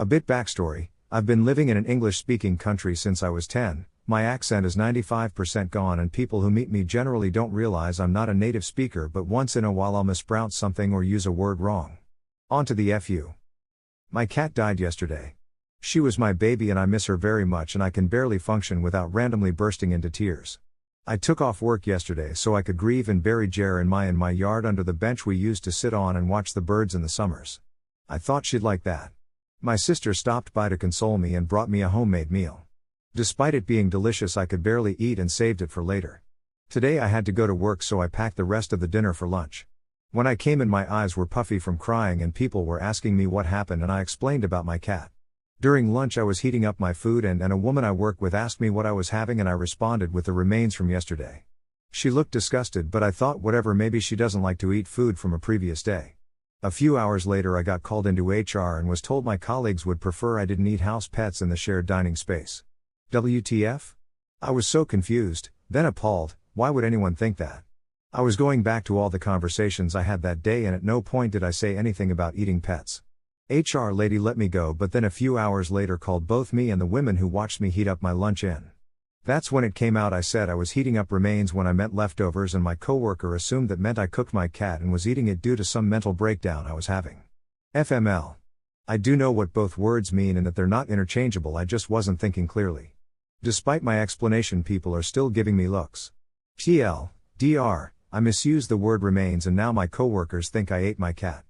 A bit backstory: I've been living in an English-speaking country since I was 10, my accent is 95% gone and people who meet me generally don't realize I'm not a native speaker, but once in a while I'll mispronounce something or use a word wrong. On to the FU. My cat died yesterday. She was my baby and I miss her very much, and I can barely function without randomly bursting into tears. I took off work yesterday so I could grieve and bury Jer in my yard under the bench we used to sit on and watch the birds in the summers. I thought she'd like that. My sister stopped by to console me and brought me a homemade meal. Despite it being delicious, I could barely eat and saved it for later. Today I had to go to work, so I packed the rest of the dinner for lunch. When I came in, my eyes were puffy from crying and people were asking me what happened, and I explained about my cat. During lunch I was heating up my food and a woman I work with asked me what I was having, and I responded with the remains from yesterday. She looked disgusted, but I thought whatever, maybe she doesn't like to eat food from a previous day. A few hours later I got called into HR and was told my colleagues would prefer I didn't eat house pets in the shared dining space. WTF? I was so confused, then appalled. Why would anyone think that? I was going back to all the conversations I had that day, and at no point did I say anything about eating pets. HR lady let me go, but then a few hours later called both me and the women who watched me heat up my lunch in. That's when it came out I said I was heating up remains when I meant leftovers, and my coworker assumed that meant I cooked my cat and was eating it due to some mental breakdown I was having. FML. I do know what both words mean and that they're not interchangeable, I just wasn't thinking clearly. Despite my explanation, people are still giving me looks. TL, DR, I misused the word remains and now my coworkers think I ate my cat.